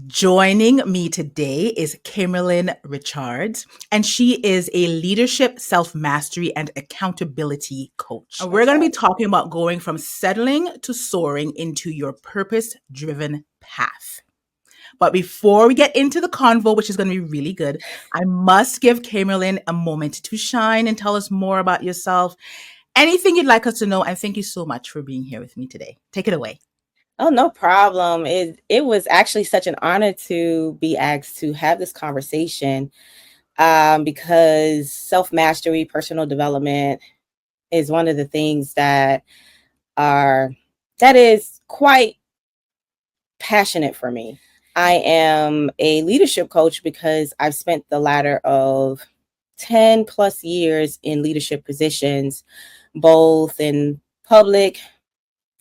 Joining me today is Kemerlin Richards, and she is a leadership, self mastery, and accountability coach. And we're going to be talking about going from settling to soaring into your purpose driven path. But before we get into the convo, which is going to be really good, I must give Kemerlin a moment to shine and tell us more about yourself. Anything you'd like us to know, and thank you so much for being here with me today. Take it away. Oh, no problem. It was actually such an honor to be asked to have this conversation because self-mastery, personal development is one of the things that is quite passionate for me. I am a leadership coach because I've spent the latter of 10 plus years in leadership positions, both in public,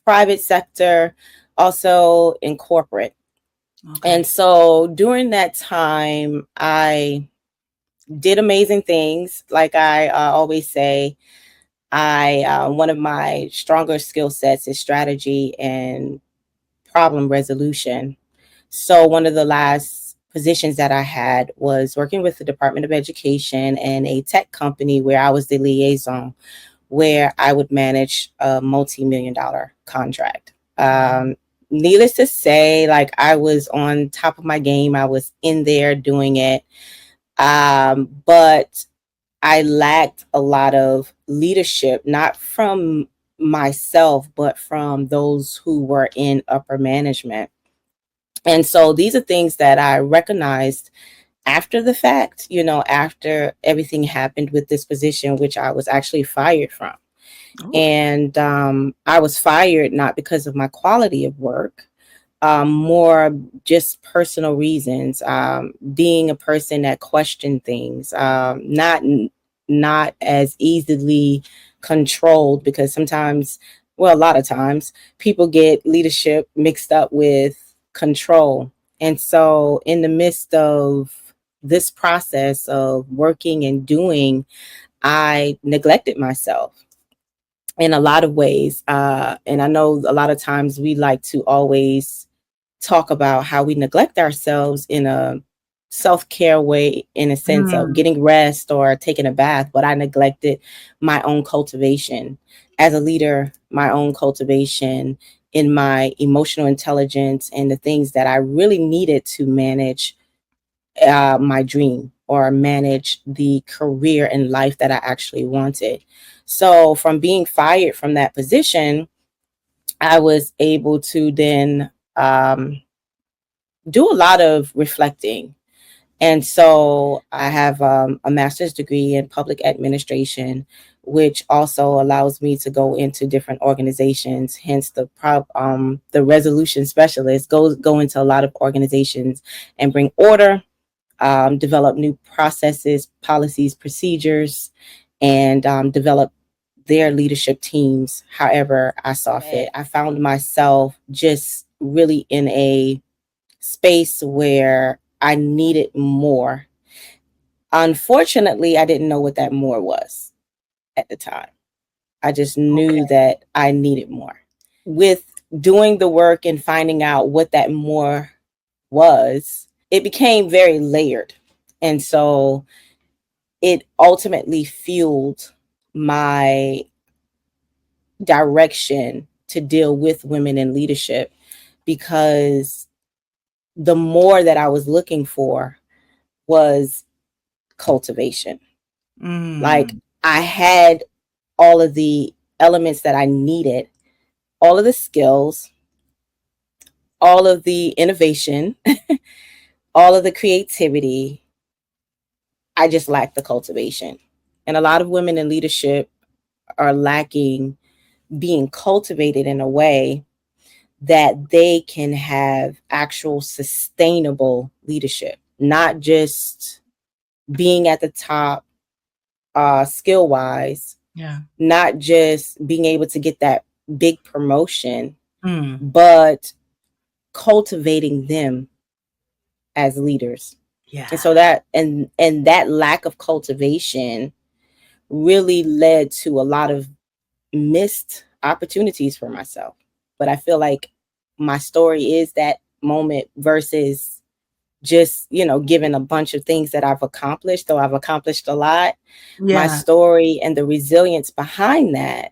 private sector, also in corporate. Okay. And so during that time, I did amazing things. Like I always say, one of my stronger skill sets is strategy and problem resolution. So one of the last positions that I had was working with the Department of Education and a tech company where I was the liaison, where I would manage a multi-million-dollar contract. Needless to say, like I was on top of my game. I was in there doing it. But I lacked a lot of leadership, not from myself, but from those who were in upper management. And so these are things that I recognized after the fact, after everything happened with this position, which I was actually fired from. Oh. And I was fired not because of my quality of work, more just personal reasons, being a person that questioned things, not as easily controlled, because sometimes, well, a lot of times people get leadership mixed up with control. And so in the midst of this process of working and doing, I neglected myself in a lot of ways. And I know a lot of times we like to always talk about how we neglect ourselves in a self-care way, in a sense of getting rest or taking a bath, but I neglected my own cultivation as a leader, my own cultivation in my emotional intelligence and the things that I really needed to manage my dream or manage the career and life that I actually wanted. So from being fired from that position, I was able to then do a lot of reflecting. And so I have a master's degree in public administration, which also allows me to go into different organizations. Hence the resolution specialist go into a lot of organizations and bring order, develop new processes, policies, procedures, and develop their leadership teams however I saw fit. I found myself just really in a space where I needed more. Unfortunately, I didn't know what that more was at the time. I just knew that I needed more. With doing the work and finding out what that more was, it became very layered. And so it ultimately fueled my direction to deal with women in leadership, because the more that I was looking for was cultivation. Like I had all of the elements that I needed, all of the skills, all of the innovation, all of the creativity. I just lacked the cultivation. And a lot of women in leadership are lacking being cultivated in a way that they can have actual sustainable leadership, not just being at the top skill wise, not just being able to get that big promotion, but cultivating them as leaders. Yeah. And so that and that lack of cultivation really led to a lot of missed opportunities for myself. But I feel like my story is that moment versus just, given a bunch of things that I've accomplished, though I've accomplished a lot, my Yeah. story and the resilience behind that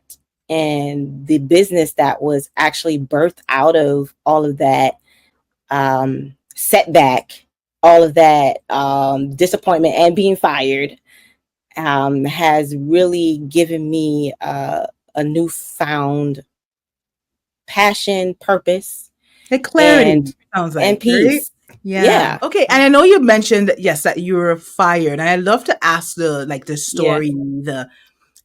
and the business that was actually birthed out of all of that setback, all of that disappointment and being fired has really given me a newfound passion, purpose, Like clarity, and sounds and like, right? peace. Yeah. Yeah, Okay. And I know you mentioned that, yes, that you were fired. And I love to ask the yeah, story, the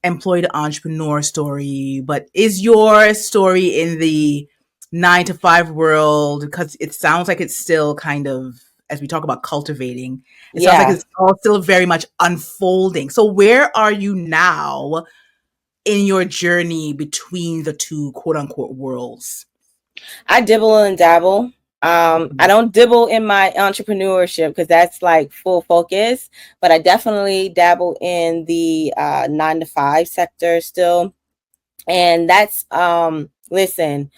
employed entrepreneur story, but is your story in the 9 to 5 world? Because it sounds like it's still kind of, as we talk about cultivating, it sounds like yeah. it's all still very much unfolding. So where are you now in your journey between the two quote unquote worlds? I dibble and dabble. I don't dibble in my entrepreneurship because that's like full focus, but I definitely dabble in the 9 to 5 sector still. And that's, listen,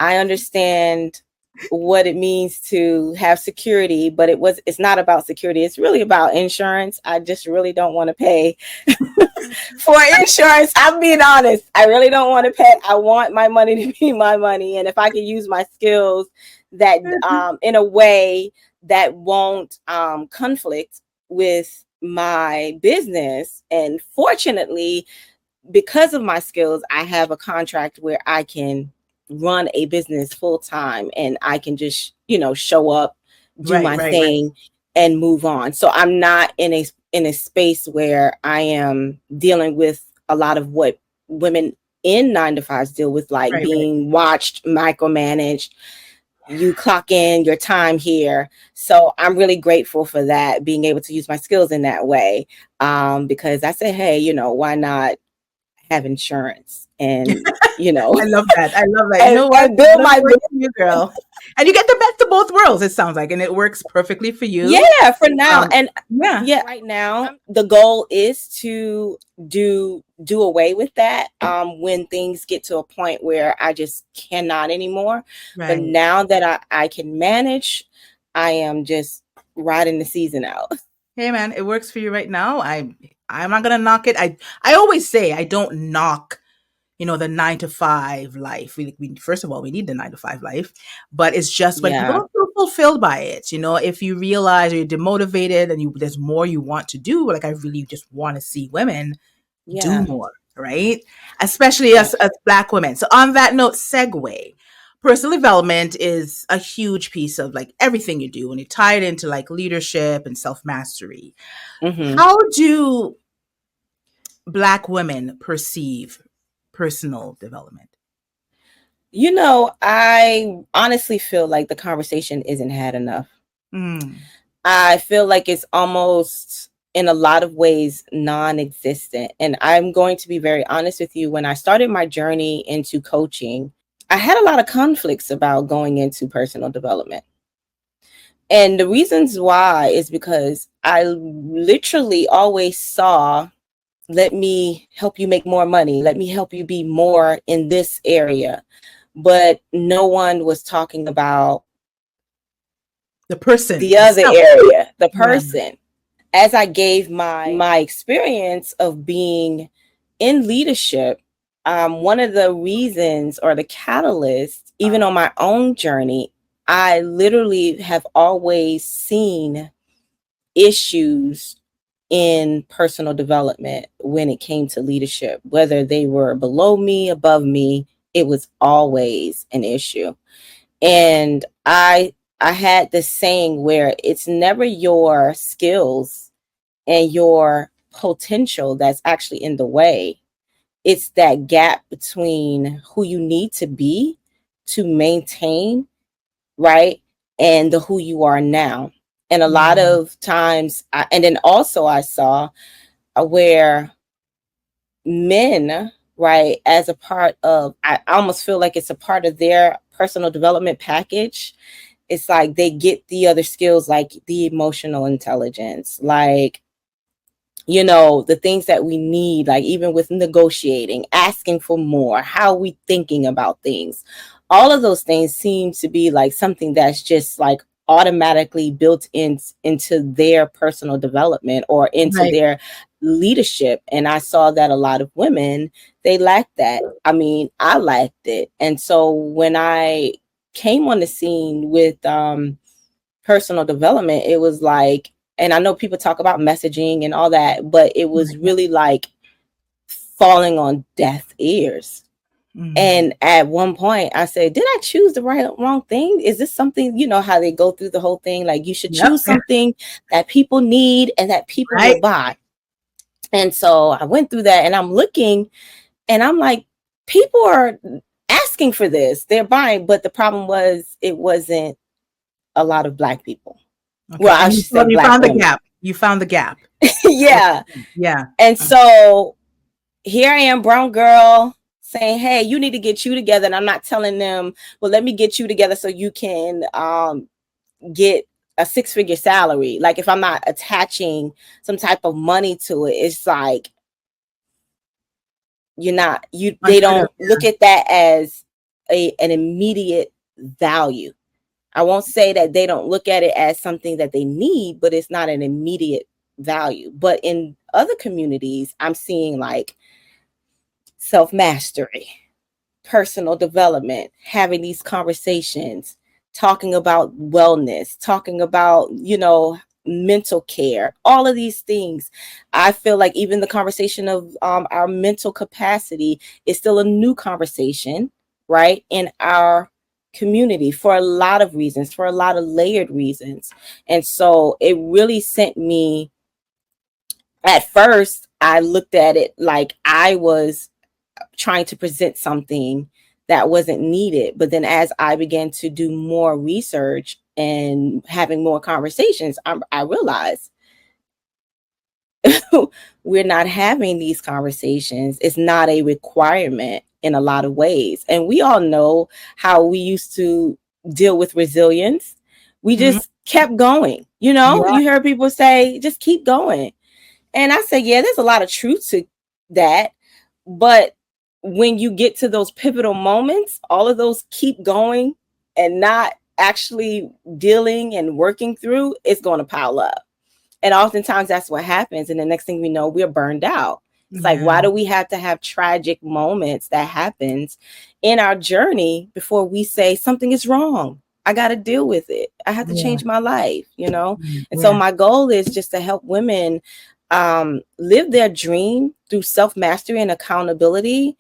I understand what it means to have security, but it's not about security. It's really about insurance. I just really don't want to pay for insurance. I'm being honest. I really don't want to pay. I want my money to be my money. And if I can use my skills that in a way that won't conflict with my business. And fortunately, because of my skills, I have a contract where I can run a business full time and I can just, show up, do Right, my right, right, thing and move on. So I'm not in a space where I am dealing with a lot of what women in 9 to 5s deal with, like right, right. being watched, micromanaged. You clock in your time here. So I'm really grateful for that, being able to use my skills in that way. Because I say, hey, why not have insurance and I love that. I love that. You and, know what? and build Whatever my works for you, girl. And you get the best of both worlds, it sounds like, and it works perfectly for you. yeah, for now. And Yeah, yeah, right now the goal is to do away with that when things get to a point where I just cannot anymore. But right. now that I can manage, I am just riding the season out. Hey, man, it works for you right now. I'm not gonna knock it. I always say I don't knock, the 9 to 5 life. We first of all, we need the 9 to 5 life, but it's just when people Yeah, don't feel fulfilled by it. If you realize or you're demotivated and there's more you want to do, like I really just want to see women do yeah, more, right? Especially yeah. as Black women. So on that note, segue. Personal development is a huge piece of like everything you do, and you tie it into like leadership and self mastery. Hmm. How do Black women perceive personal development? I honestly feel like the conversation isn't had enough. Mm, I feel like it's almost in a lot of ways non-existent. And I'm going to be very honest with you. When I started my journey into coaching, I had a lot of conflicts about going into personal development. And the reasons why is because I literally always saw, let me help you make more money. Let me help you be more in this area. But no one was talking about the person, the the other self. area, the Yeah. person. As I gave my experience of being in leadership, one of the reasons or the catalyst, even on my own journey, I literally have always seen issues in personal development when it came to leadership, whether they were below me, above me, it was always an issue. And I had this saying where it's never your skills and your potential that's actually in the way. It's that gap between who you need to be to maintain, right? And the who you are now. And a lot Mm, of times, and then also I saw where men, right, as a part of, I almost feel like it's a part of their personal development package. It's like they get the other skills, like the emotional intelligence, like, the things that we need, like even with negotiating, asking for more, how we thinking about things. All of those things seem to be like something that's just like automatically built into their personal development or into Right. their leadership. And I saw that a lot of women, they lacked that. I mean, I lacked it. And so when I came on the scene with personal development, it was like, and I know people talk about messaging and all that, but it was Right. really like falling on deaf ears. Mm. And at one point I said, did I choose the wrong thing? Is this something, you know, how they go through the whole thing? Like, you should Yep. choose something that people need and that people will Right. buy. And so I went through that and I'm looking and I'm like, people are asking for this. They're buying. But the problem was, it wasn't a lot of Black people. Okay. Well, I And should say you Black found the women. gap. You found the gap. Yeah. Yeah. And so here I am, brown girl, saying, hey, you need to get you together. And I'm not telling them, well, let me get you together so you can get a 6-figure salary. Like, if I'm not attaching some type of money to it, it's like, they Unheard of. don't look at that as an immediate value. I won't say that they don't look at it as something that they need, but it's not an immediate value. But in other communities, I'm seeing like self mastery, personal development, having these conversations, talking about wellness, talking about, mental care, all of these things. I feel like even the conversation of our mental capacity is still a new conversation, right? In our community, for a lot of reasons, for a lot of layered reasons. And so it really sent me, at first, I looked at it like I was trying to present something that wasn't needed. But then as I began to do more research and having more conversations, I realized we're not having these conversations. It's not a requirement in a lot of ways. And we all know how we used to deal with resilience. We Mhm. just kept going. You know, Yeah. you heard people say, just keep going. And I say, yeah, there's a lot of truth to that. But when you get to those pivotal moments, all of those keep going and not actually dealing and working through, it's going to pile up. And oftentimes that's what happens. And the next thing we know, we're burned out. It's like, Yeah. why do we have to have tragic moments that happens in our journey before we say something is wrong? I got to deal with it. I have to Yeah. change my life, you know? And so Yeah. my goal is just to help women live their dream through self-mastery and accountability,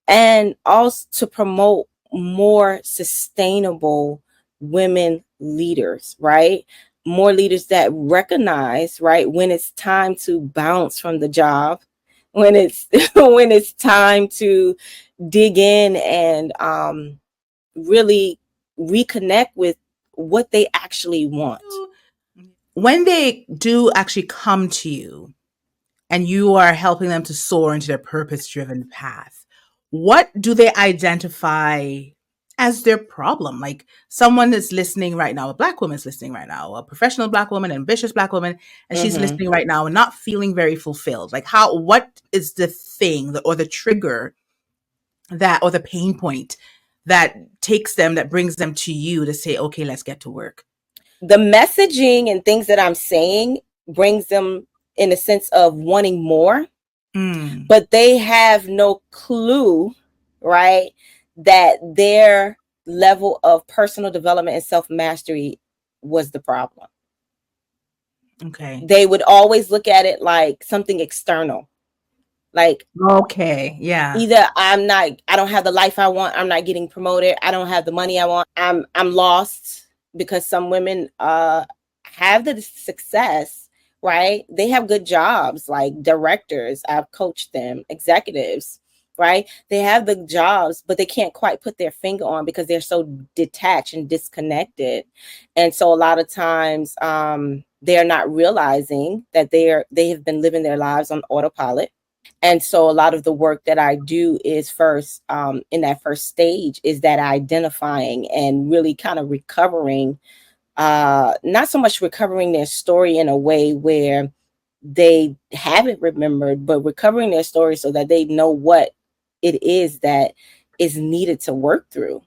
and also to promote more sustainable women leaders, right? More leaders that recognize, right, when it's time to bounce from the job, when it's when it's time to dig in and really reconnect with what they actually want. When they do actually come to you and you are helping them to soar into their purpose driven path, what do they identify as their problem? Like, someone is listening right now, a Black woman is listening right now, a professional Black woman, an ambitious Black woman, and she's Mm-hmm. listening right now and not feeling very fulfilled. Like, what is the thing or the trigger that, or the pain point that that brings them to you to say, okay, let's get to work? The messaging and things that I'm saying brings them in a sense of wanting more, Mm, but they have no clue, right, that their level of personal development and self mastery was the problem. okay. They would always look at it like something external, like Okay. Yeah. either I don't have the life I want, I'm not getting promoted, I don't have the money I want, I'm lost. Because some women have the success, right? They have good jobs, like directors, I've coached them, executives, right? They have the jobs, but they can't quite put their finger on because they're so detached and disconnected. And so a lot of times they're not realizing that they have been living their lives on autopilot. And so a lot of the work that I do is first, in that first stage, is that identifying and really kind of recovering, not so much recovering their story in a way where they haven't remembered, but recovering their story so that they know what it is that is needed to work through.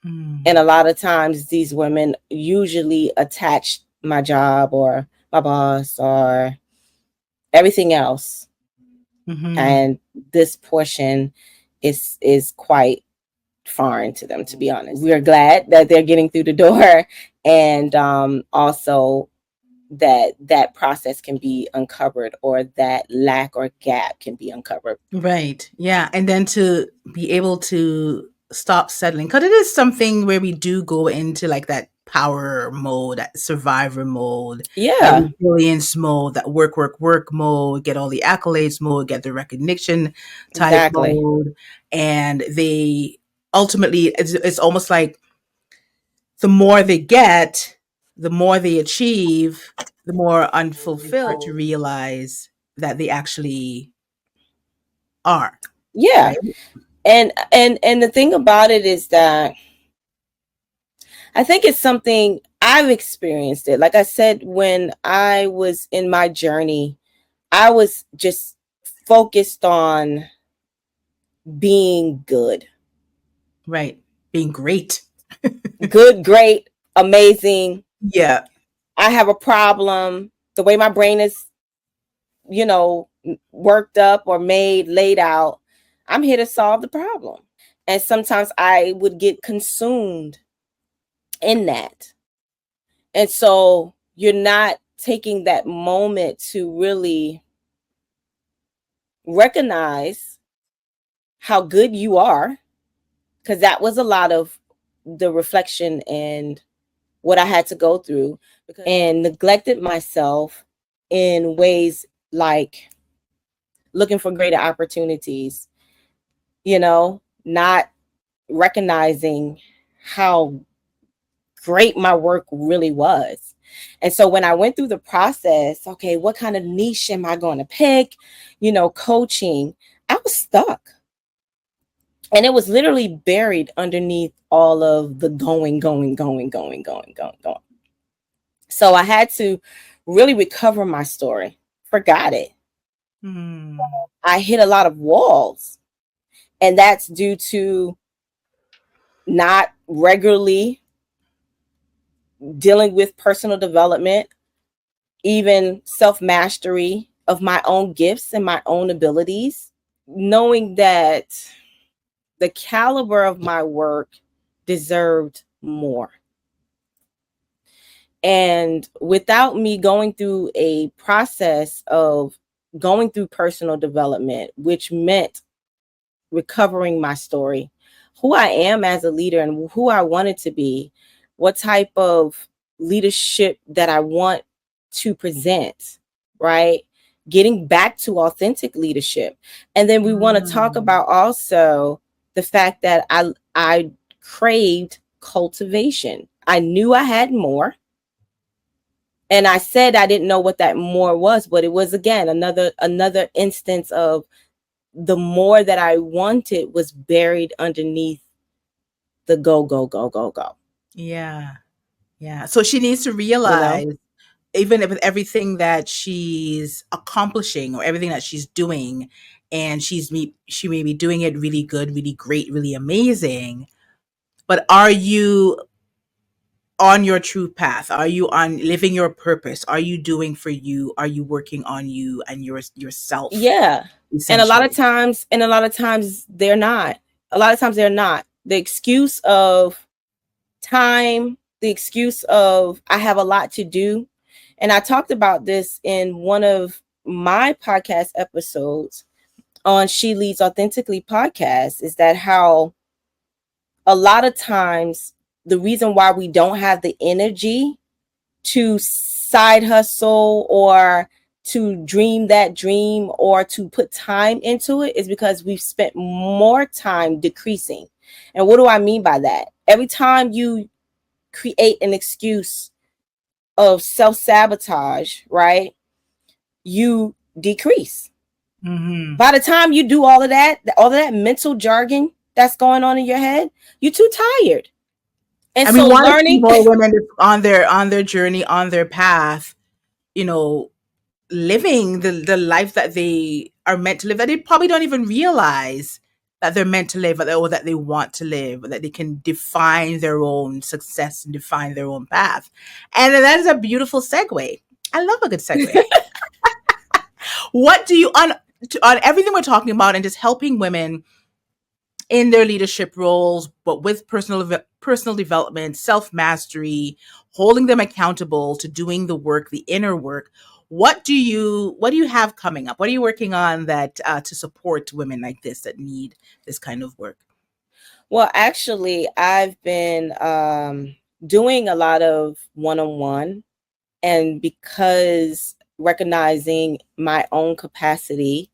And Mm. a lot of times these women usually attach my job or my boss or everything else. Mm-hmm. And this portion is quite foreign to them, to be honest. We are glad that they're getting through the door, and also that process can be uncovered, or that lack or gap can be uncovered. Right. Yeah. And then to be able to stop settling, because it is something where we do go into like that power mode, that survivor mode, that Yeah, resilience mode, that work, work, work mode, get all the accolades mode, get the recognition type exactly. mode. And they ultimately, it's almost like the more they get, the more they achieve, the more unfulfilled to realize that they actually are, Yeah. right? And the thing about it is that I think it's something I've experienced it. Like I said, when I was in my journey, I was just focused on being good. Right. Being great. Good, great, amazing. Yeah. I have a problem. The way my brain is, worked up or made, laid out, I'm here to solve the problem. And sometimes I would get consumed in that. And so you're not taking that moment to really recognize how good you are, because that was a lot of the reflection and what I had to go through, and neglected myself in ways like looking for greater opportunities, not recognizing how great my work really was. And so when I went through the process, okay, what kind of niche am I going to pick? Coaching, I was stuck. And it was literally buried underneath all of the going. So I had to really recover my story. Forgot it. Mm. I hit a lot of walls, and that's due to not regularly dealing with personal development, even self mastery of my own gifts and my own abilities, knowing that the caliber of my work deserved more. And without me going through a process of going through personal development, which meant recovering my story, who I am as a leader and who I wanted to be, what type of leadership that I want to present, right? Getting back to authentic leadership. And then we want to talk Mm. about also the fact that I craved cultivation. I knew I had more. And I said I didn't know what that more was, but it was, again, another instance of the more that I wanted was buried underneath the go. Yeah. Yeah. So she needs to You know? realize, even with everything that she's accomplishing or everything that she's doing, and she may be doing it really good, really great, really amazing. But are you on your true path? Are you on living your purpose? Are you doing for you? Are you working on you and yourself, Yeah. And essentially? a lot of times they're not. A lot of times they're not. The excuse of time, the excuse of I have a lot to do. And I talked about this in one of my podcast episodes on She Leads Authentically podcast, is that how a lot of times the reason why we don't have the energy to side hustle or to dream that dream or to put time into it is because we've spent more time decreasing. And what do I mean by that? Every time you create an excuse of self-sabotage, right? You decrease. Hmm. By the time you do all of that mental jargon that's going on in your head, you're too tired. And And we so want to see learning, more women on their journey, on their path, you know, living the life that they are meant to live, that they probably don't even realize. that they're meant to live, or that they want to live, that they can define their own success and define their own path. And that is a beautiful segue. I love a good segue. What do you on everything we're talking about and just helping women in their leadership roles, but with personal development, self mastery, holding them accountable to doing the work, the inner work. What do you have coming up? What are you working on that to support women like this that need this kind of work? Well, actually, I've been doing a lot of one-on-one, and because recognizing my own capacity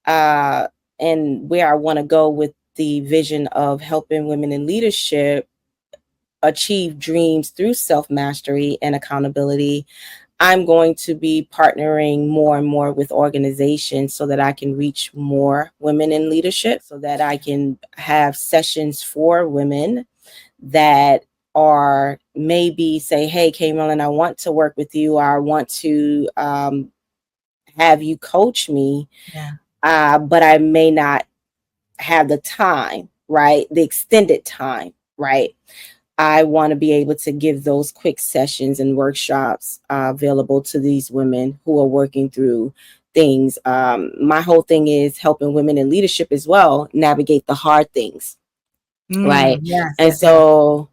uh, and where I want to go with the vision of helping women in leadership achieve dreams through self-mastery and accountability, I'm going to be partnering more and more with organizations so that I can reach more women in leadership, so that I can have sessions for women that are maybe say, hey, Kemerlin, I want to work with you. I want to have you coach me, but I may not have the time, right? The extended time, right? I want to be able to give those quick sessions and workshops available to these women who are working through things. My whole thing is helping women in leadership as well navigate the hard things, right? Yes, And yes, yes. so,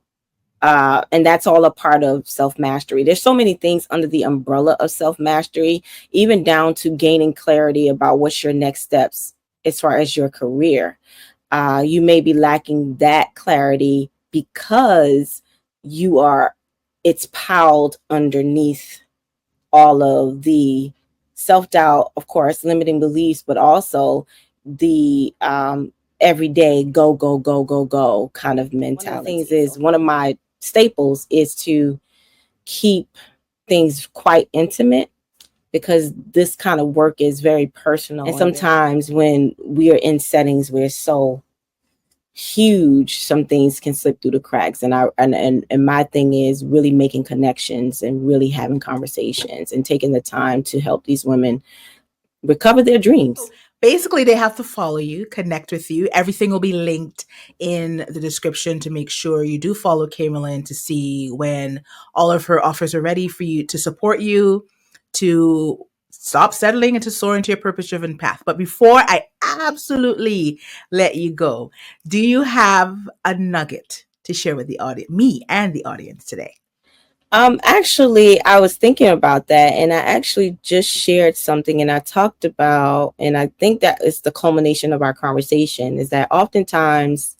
and that's all a part of self mastery. There's so many things under the umbrella of self mastery, even down to gaining clarity about what's your next steps as far as your career. You may be lacking that clarity because it's piled underneath all of the self-doubt, of course, limiting beliefs, but also the everyday go, go, go, go, go kind of mentality. One of the things is, one of my staples is to keep things quite intimate, because this kind of work is very personal. And sometimes when we are in settings where it's so huge, some things can slip through the cracks. And my thing is really making connections and really having conversations and taking the time to help these women recover their dreams. Basically, they have to follow you, connect with you. Everything will be linked in the description to make sure you do follow Kemerlin to see when all of her offers are ready for you, to support you, to stop settling and to soar into your purpose driven path. But before I absolutely let you go, do you have a nugget to share with the audience, me and the audience today? Actually, I was thinking about that, and I actually just shared something, and I talked about, and I think that is the culmination of our conversation, is that oftentimes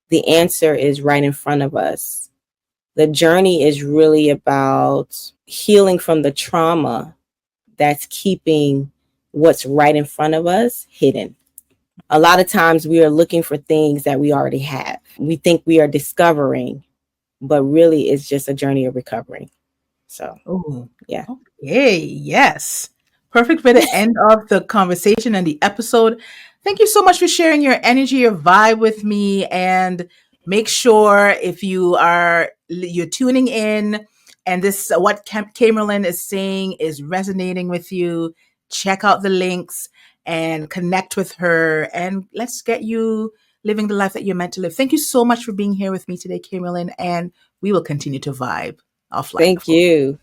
the answer is right in front of us. The journey is really about healing from the trauma that's keeping what's right in front of us hidden. A lot of times we are looking for things that we already have. We think we are discovering, but really it's just a journey of recovering. So, Oh, yeah. okay. Yes. Perfect way to end off the conversation and the episode. Thank you so much for sharing your energy, your vibe with me. And make sure if you're tuning in and this what Camerlin is saying is resonating with you, check out the links and connect with her. And let's get you living the life that you're meant to live. Thank you so much for being here with me today, Camerlin. And we will continue to vibe offline, Thank of course. you.